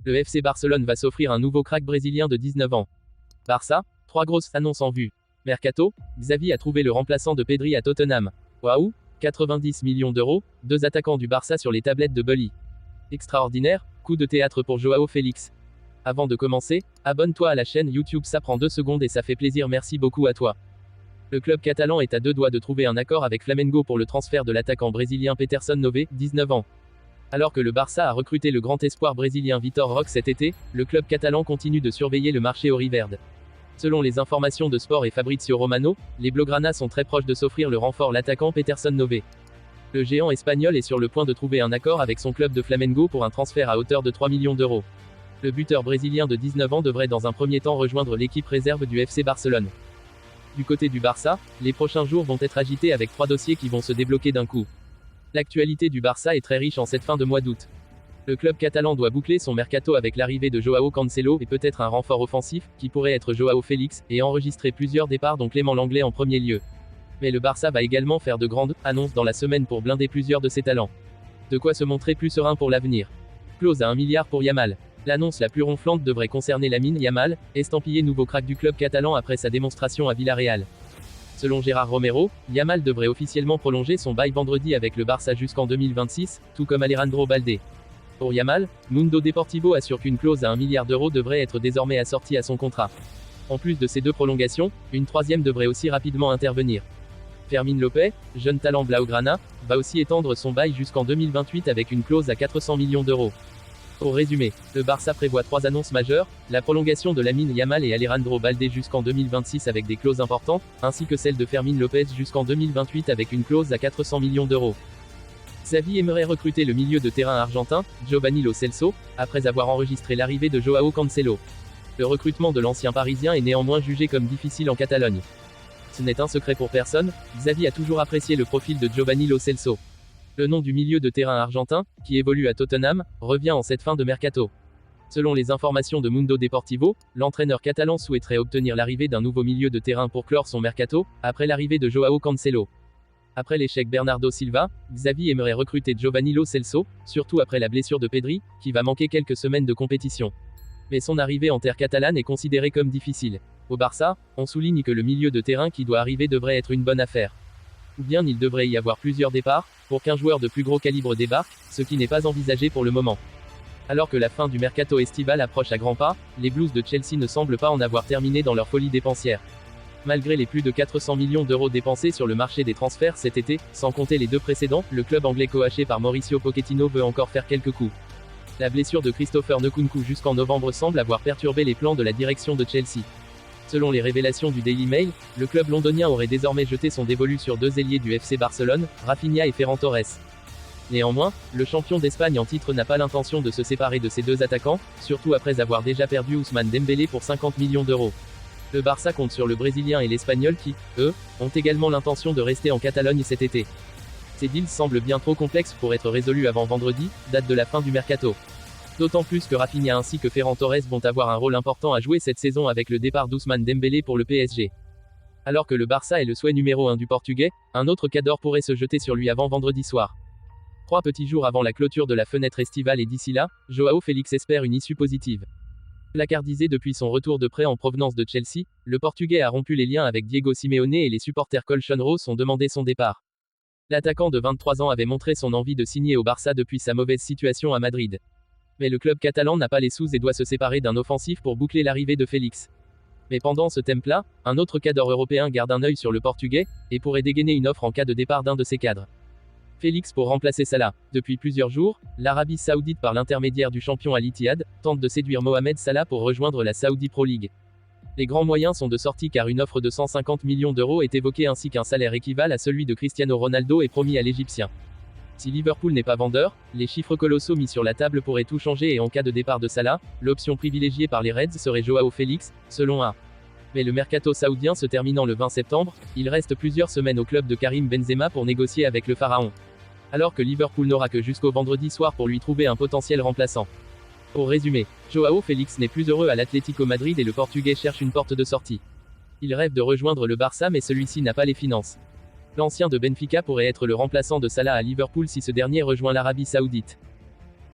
Le FC Barcelone va s'offrir un nouveau crack brésilien de 19 ans. Barça, 3 grosses annonces en vue. Mercato, Xavi a trouvé le remplaçant de Pedri à Tottenham. Waouh, 90 millions d'euros, 2 attaquants du Barça sur les tablettes de Bully. Extraordinaire, coup de théâtre pour Joao Félix. Avant de commencer, abonne-toi à la chaîne YouTube, ça prend 2 secondes et ça fait plaisir, merci beaucoup à toi. Le club catalan est à 2 doigts de trouver un accord avec Flamengo pour le transfert de l'attaquant brésilien Peterson Nové, 19 ans. Alors que le Barça a recruté le grand espoir brésilien Vitor Roque cet été, le club catalan continue de surveiller le marché auriverde. Selon les informations de Sport et Fabrizio Romano, les Blaugrana sont très proches de s'offrir le renfort l'attaquant Peterson Nové. Le géant espagnol est sur le point de trouver un accord avec son club de Flamengo pour un transfert à hauteur de 3 millions d'euros. Le buteur brésilien de 19 ans devrait dans un premier temps rejoindre l'équipe réserve du FC Barcelone. Du côté du Barça, les prochains jours vont être agités avec 3 dossiers qui vont se débloquer d'un coup. L'actualité du Barça est très riche en cette fin de mois d'août. Le club catalan doit boucler son mercato avec l'arrivée de Joao Cancelo et peut-être un renfort offensif, qui pourrait être Joao Félix, et enregistrer plusieurs départs dont Clément Lenglet en premier lieu. Mais le Barça va également faire de grandes annonces dans la semaine pour blinder plusieurs de ses talents. De quoi se montrer plus serein pour l'avenir. Clause à 1 milliard pour Yamal. L'annonce la plus ronflante devrait concerner Lamine Yamal, estampillé nouveau crack du club catalan après sa démonstration à Villarreal. Selon Gérard Romero, Yamal devrait officiellement prolonger son bail vendredi avec le Barça jusqu'en 2026, tout comme Alejandro Balde. Pour Yamal, Mundo Deportivo assure qu'une clause à 1 milliard d'euros devrait être désormais assortie à son contrat. En plus de ces 2 prolongations, une troisième devrait aussi rapidement intervenir. Fermín López, jeune talent blaugrana, va aussi étendre son bail jusqu'en 2028 avec une clause à 400 millions d'euros. Pour résumer, le Barça prévoit 3 annonces majeures, la prolongation de Lamine Yamal et Alejandro Balde jusqu'en 2026 avec des clauses importantes, ainsi que celle de Fermín López jusqu'en 2028 avec une clause à 400 millions d'euros. Xavi aimerait recruter le milieu de terrain argentin, Giovanni Lo Celso, après avoir enregistré l'arrivée de Joao Cancelo. Le recrutement de l'ancien parisien est néanmoins jugé comme difficile en Catalogne. Ce n'est un secret pour personne, Xavi a toujours apprécié le profil de Giovanni Lo Celso. Le nom du milieu de terrain argentin, qui évolue à Tottenham, revient en cette fin de mercato. Selon les informations de Mundo Deportivo, l'entraîneur catalan souhaiterait obtenir l'arrivée d'un nouveau milieu de terrain pour clore son mercato, après l'arrivée de Joao Cancelo. Après l'échec Bernardo Silva, Xavi aimerait recruter Giovanni Lo Celso, surtout après la blessure de Pedri, qui va manquer quelques semaines de compétition. Mais son arrivée en terre catalane est considérée comme difficile. Au Barça, on souligne que le milieu de terrain qui doit arriver devrait être une bonne affaire. Ou bien il devrait y avoir plusieurs départs, pour qu'un joueur de plus gros calibre débarque, ce qui n'est pas envisagé pour le moment. Alors que la fin du mercato estival approche à grands pas, les Blues de Chelsea ne semblent pas en avoir terminé dans leur folie dépensière. Malgré les plus de 400 millions d'euros dépensés sur le marché des transferts cet été, sans compter les 2 précédents, le club anglais coaché par Mauricio Pochettino veut encore faire quelques coups. La blessure de Christopher Nkunku jusqu'en novembre semble avoir perturbé les plans de la direction de Chelsea. Selon les révélations du Daily Mail, le club londonien aurait désormais jeté son dévolu sur 2 ailiers du FC Barcelone, Rafinha et Ferran Torres. Néanmoins, le champion d'Espagne en titre n'a pas l'intention de se séparer de ces 2 attaquants, surtout après avoir déjà perdu Ousmane Dembélé pour 50 millions d'euros. Le Barça compte sur le Brésilien et l'Espagnol qui, eux, ont également l'intention de rester en Catalogne cet été. Ces deals semblent bien trop complexes pour être résolus avant vendredi, date de la fin du mercato. D'autant plus que Rafinha ainsi que Ferran Torres vont avoir un rôle important à jouer cette saison avec le départ d'Ousmane Dembélé pour le PSG. Alors que le Barça est le souhait numéro 1 du Portugais, un autre cadre pourrait se jeter sur lui avant vendredi soir. 3 petits jours avant la clôture de la fenêtre estivale et d'ici là, Joao Félix espère une issue positive. Placardisé depuis son retour de prêt en provenance de Chelsea, le Portugais a rompu les liens avec Diego Simeone et les supporters colchonneros ont demandé son départ. L'attaquant de 23 ans avait montré son envie de signer au Barça depuis sa mauvaise situation à Madrid. Mais le club catalan n'a pas les sous et doit se séparer d'un offensif pour boucler l'arrivée de Félix. Mais pendant ce temple-là, un autre cadre européen garde un œil sur le Portugais, et pourrait dégainer une offre en cas de départ d'un de ses cadres. Félix pour remplacer Salah. Depuis plusieurs jours, l'Arabie Saoudite par l'intermédiaire du champion Al Ittihad, tente de séduire Mohamed Salah pour rejoindre la Saudi Pro League. Les grands moyens sont de sortie car une offre de 150 millions d'euros est évoquée ainsi qu'un salaire équivalent à celui de Cristiano Ronaldo est promis à l'Égyptien. Si Liverpool n'est pas vendeur, les chiffres colossaux mis sur la table pourraient tout changer et en cas de départ de Salah, l'option privilégiée par les Reds serait Joao Félix, selon A. Mais le mercato saoudien se terminant le 20 septembre, il reste plusieurs semaines au club de Karim Benzema pour négocier avec le pharaon. Alors que Liverpool n'aura que jusqu'au vendredi soir pour lui trouver un potentiel remplaçant. Pour résumer, Joao Félix n'est plus heureux à l'Atlético Madrid et le Portugais cherche une porte de sortie. Il rêve de rejoindre le Barça mais celui-ci n'a pas les finances. L'ancien de Benfica pourrait être le remplaçant de Salah à Liverpool si ce dernier rejoint l'Arabie Saoudite.